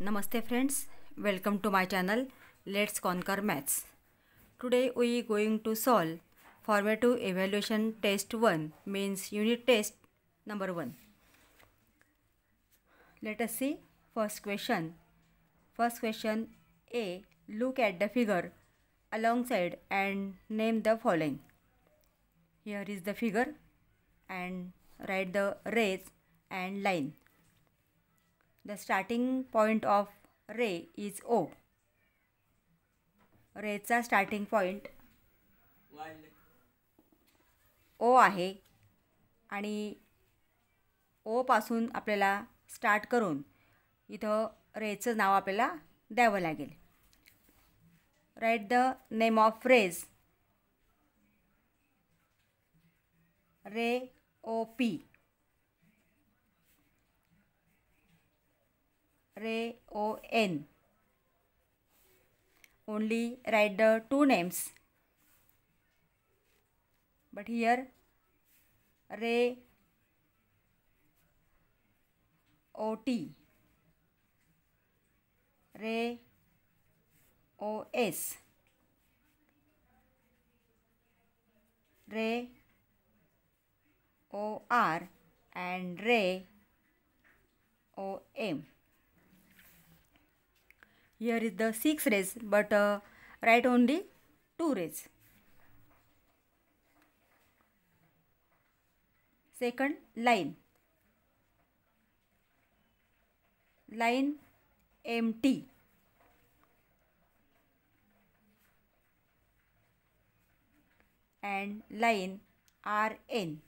Namaste friends, welcome to my channel Let's Conquer Maths. Today we going to solve formative evaluation test 1 means unit test number 1. Let us see first question. First question A. Look at the figure alongside and name the following. Here is the figure and write the rays and line. The starting point of ray is O. रेचा starting point O आहे आणि ओ पासून आपल्याला start करून इथं रेचं नाव आपल्याला द्यावं लागेल. Write the name of rays. Ray O P, ray O N. Only write the two names, but here ray ot, ray os, ray or and ray om. Here is the 6 rays, but write only 2 rays. Second line. Line MT. And line RN.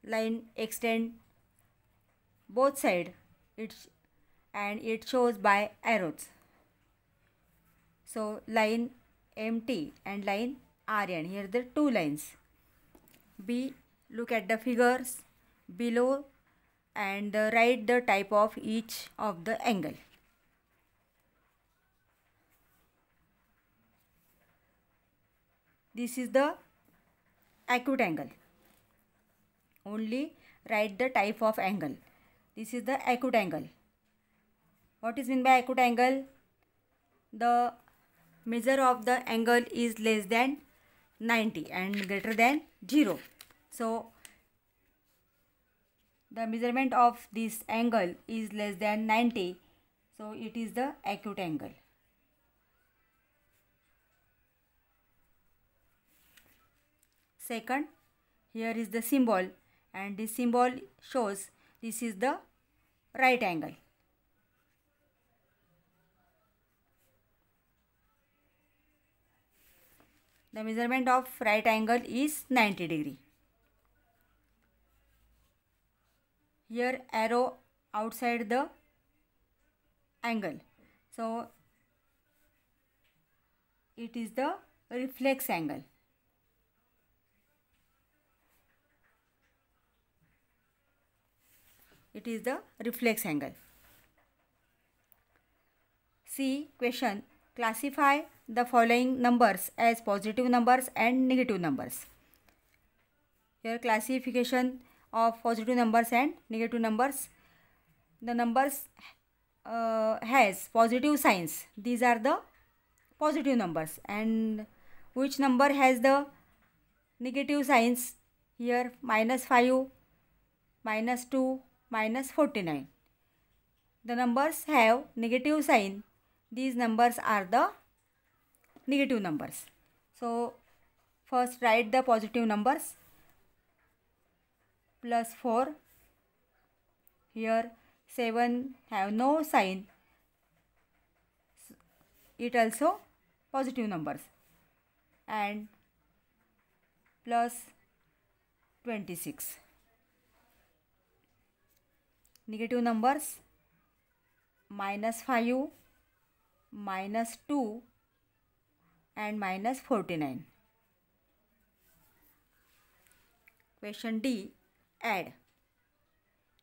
Line extend both sides and it shows by arrows. So line MT and line RN. Here the two lines. B. Look at the figures below and write the type of each of the angle. This is the acute angle. Only write the type of angle. This is the acute angle. What is meant by acute angle? The measure of the angle is less than 90 and greater than 0. So the measurement of this angle is less than 90. So it is the acute angle. Second, here is the symbol. And this symbol shows this is the right angle. The measurement of right angle is 90 degree. Here arrow outside the angle. So it is the reflex angle. It is the reflex angle. C. Question. Classify the following numbers as positive numbers and negative numbers. Here classification of positive numbers and negative numbers. The numbers has positive signs. These are the positive numbers. And which number has the negative signs? Here -5, -2, -49. The numbers have negative sign. These numbers are the negative numbers. So first write the positive numbers. +4. Here 7 have no sign. It also positive numbers. And +26. Negative numbers -5, -2 and -49. Question D. Add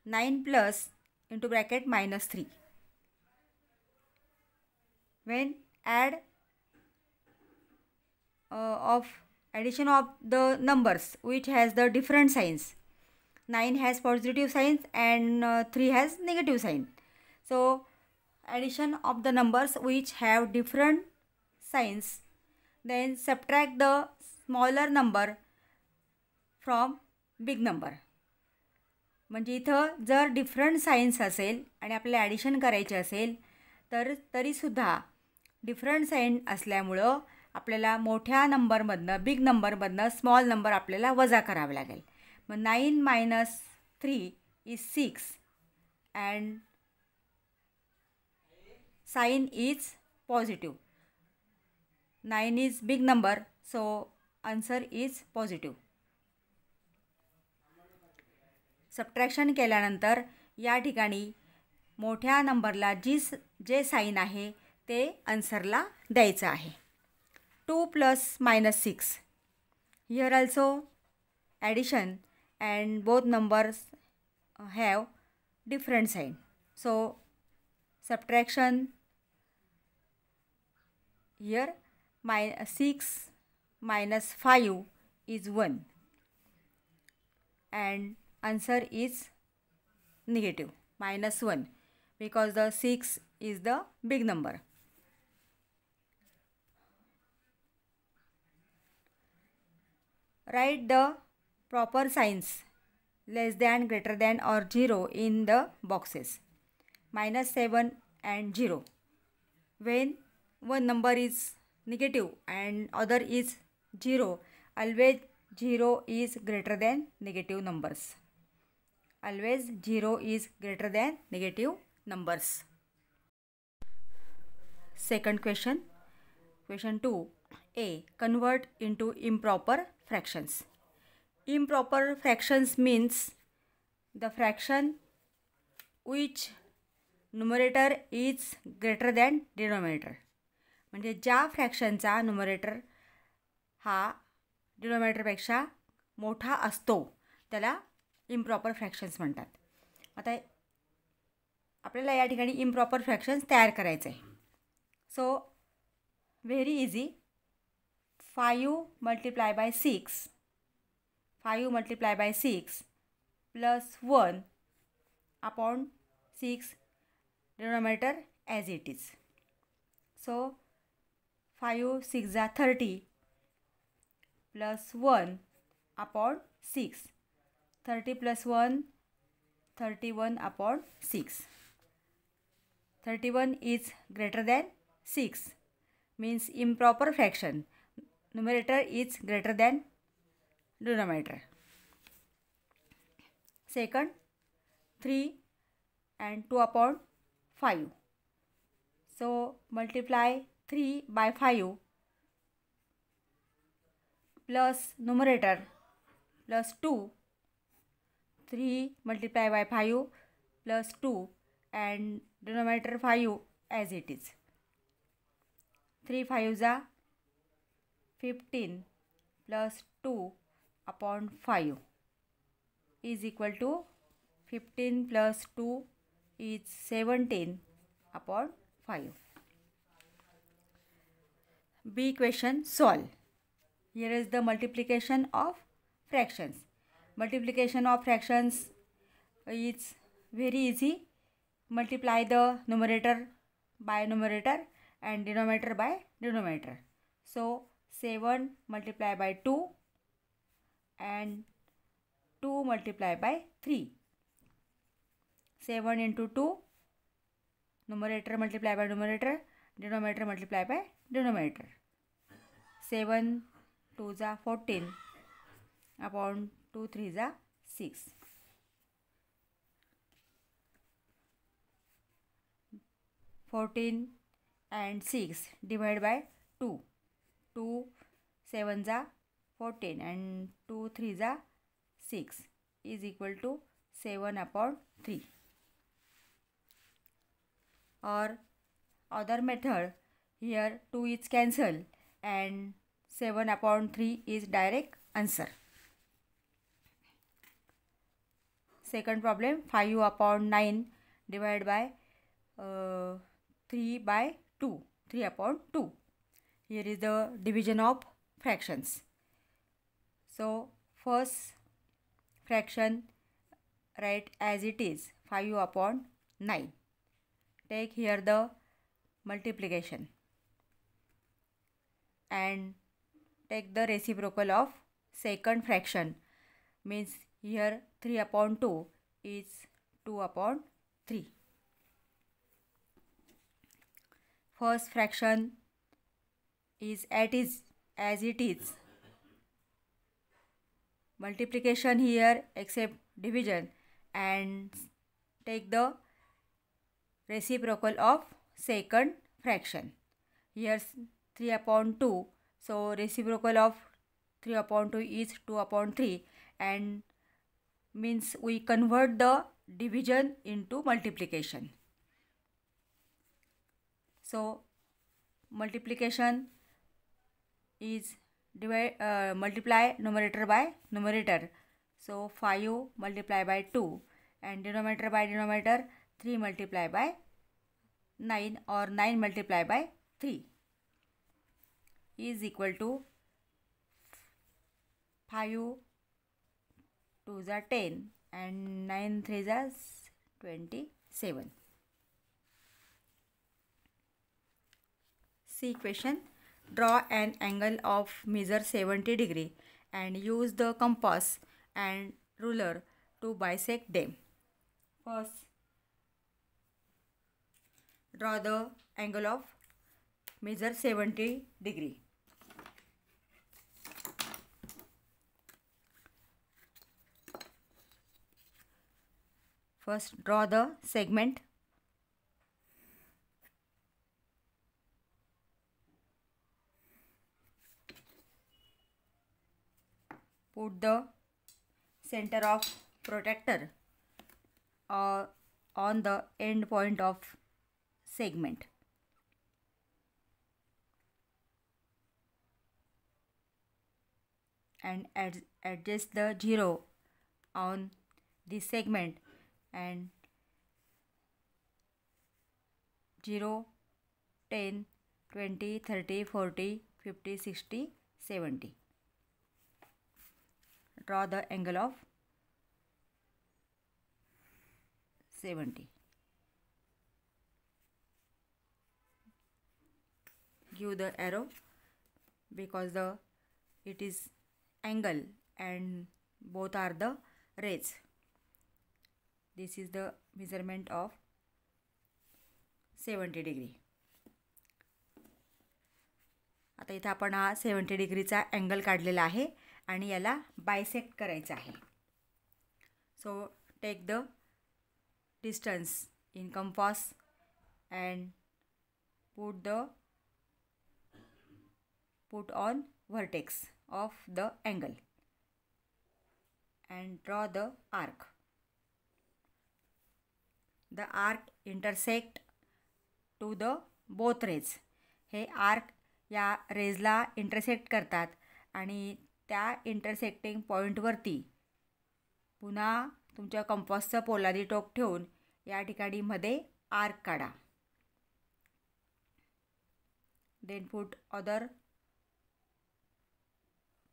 9 plus into bracket -3. When add of addition of the numbers which has the different signs. 9 has positive signs and 3 has negative sign. So addition of the numbers which have different signs, then subtract the smaller number from big number. म्हणजे इथं जर different science असेल आणि आपल्याला addition करायचे असेल तर तरीसुद्धा डिफरंट साईन असल्यामुळं आपल्याला मोठ्या नंबरमधनं बिग नंबरमधनं स्मॉल नंबर आपल्याला वजा करावे लागेल. मग 9 - 3 is 6 and sign is positive. 9 is big number, so answer is positive. Subtraction केल्यानंतर या ठिकाणी मोठ्या नंबरला जे साईन आहे ते आन्सरला द्यायचं आहे. 2 + -6. Here also addition and both numbers have different sign. So subtraction here 6 - 5 is 1 and answer is negative -1 because the 6 is the big number. Write the proper signs less than, greater than or 0 in the boxes. -7 and 0. When one number is negative and other is 0, always 0 is greater than negative numbers. Always 0 is greater than negative numbers. Second question. Question 2. A. Convert into improper fractions. Improper fractions means the fraction which numerator is greater than denominator. म्हणजे ज्या फ्रॅक्शनचा numerator हा डिनॉमिनेटरपेक्षा मोठा असतो त्याला improper fractions म्हणतात. आता आपल्याला या ठिकाणी इम्प्रॉपर फ्रॅक्शन्स तयार करायचे आहे. So very easy. 5 × 6 5 × 6 + 1 upon 6 denominator as it is. So 5 × 6 = 30 + 1 upon 6. 30 + 1 31 upon 6. 31 is greater than 6 means improper fraction. Numerator is greater than denominator. Second, 3 and 2 upon 5. So multiply 3 by 5 plus numerator plus 2. 3 multiplied by 5 plus 2 and denominator 5 as it is. 3 5s are 15 plus 2 upon 5 is equal to 15 plus 2 is 17 upon 5. B question solve. Here is the multiplication of fractions. Multiplication of fractions is very easy. Multiply the numerator by numerator and denominator by denominator. So 7 multiplied by 2 and 2 multiplied by 3. 7 into 2, numerator multiplied by numerator, denominator multiplied by denominator. 7 2s are 14 upon 2 3s are 6. 14 and 6 divided by 2. 2 7s are 14 and 2 3s are 6 is equal to 7 upon 3. Or other method, here 2 is cancelled and 7 upon 3 is direct answer. Second problem, 5 upon 9 divided by 3 upon 2. Here is the division of fractions. So first fraction write as it is 5 upon 9. Take here the multiplication and take the reciprocal of second fraction, means here 3 upon 2 is 2 upon 3. First fraction is as it is. Multiplication here except division, and take the reciprocal of second fraction. Here 3 upon 2, so reciprocal of 3 upon 2 is 2 upon 3, and means we convert the division into multiplication. So multiplication is multiply numerator by numerator. So 5 multiply by 2 and denominator by denominator 3 multiply by 9 or 9 multiply by 3 is equal to 5 2s are 10 and 9 3s are 27. See question. Draw an angle of measure 70 degree and use the compass and ruler to bisect them. First, draw the angle of measure 70 degree. First, draw the segment. Put the center of protractor on the end point of segment. And adjust the 0 on this segment, and 0, 10, 20, 30, 40, 50, 60, 70. Draw the angle of 70. Give the arrow because it is angle and both are the rays. This is the measurement of 70 degree. आता इथे आपण हा 70 डिग्रीचा angle काढलेला आहे आणि याला bisect करायचा आहे. So take the distance in compass and put on vertex of the angle and draw the arc. The arc intersect to the both rays. हे आर्क या रेजला इंटरसेक्ट करतात आणि त्या इंटरसेक्टिंग पॉईंटवरती पुन्हा तुमच्या कंपासचं पोलादी टोक ठेवून या ठिकाणी मध्ये आर्क काढा. Then put other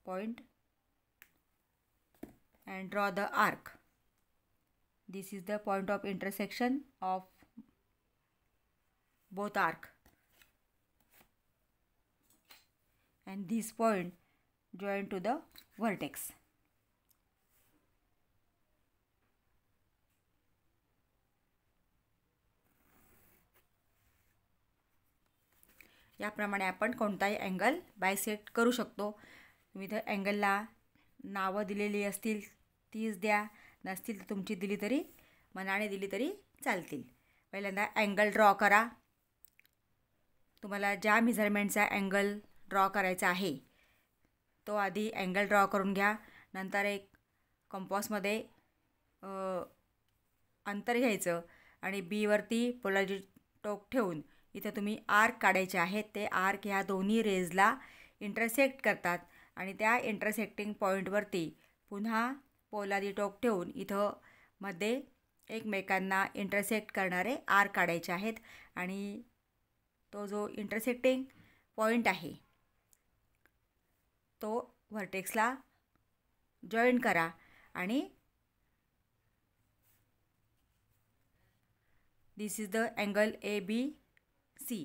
point and draw the arc. This is the point of intersection of both arc, and this point join to the vertex. याप्रमाणे आपण कोणताही अँगल बायसेक्ट करू शकतो. तुम्ही इथं अँगलला नावं दिलेली असतील तीच द्या, नसतील तर तुमची दिली तरी मनाने दिली तरी चालतील. पहिल्यांदा अँगल ड्रॉ करा. तुम्हाला ज्या मेजरमेंटचा अँगल ड्रॉ करायचा आहे तो आधी अँगल ड्रॉ करून घ्या. नंतर एक कंपासमध्ये अंतर घ्यायचं आणि बीवरती पोलादी टोक ठेवून इथे तुम्ही आर्क काढायचे आहेत. ते आर्क ह्या दोन्ही रेजला इंटरसेक्ट करतात आणि त्या इंटरसेक्टिंग पॉईंटवरती पुन्हा पोलादी टोक ठेवून इथं मध्ये एकमेकांना इंटरसेक्ट करणारे आर्क काढायचे आहेत. आणि तो जो इंटरसेक्टिंग पॉईंट आहे तो व्हर्टेक्सला जॉईन करा आणि this is the angle ABC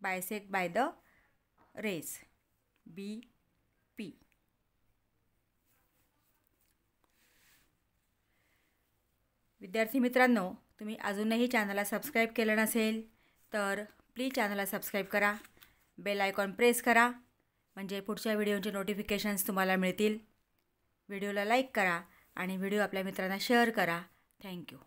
bisect by the rays BP. विद्यार्थी मित्रांनो, तुम्ही अजूनही चॅनलला सबस्क्राईब केलं नसेल तर प्लीज चॅनलला सबस्क्राईब करा, बेल आयकॉन प्रेस करा म्हणजे पुढच्या व्हिडिओचे नोटिफिकेशन्स तुम्हाला मिळतील. व्हिडिओला लाईक करा आणि व्हिडिओ आपल्या मित्रांना शेअर करा. थँक्यू.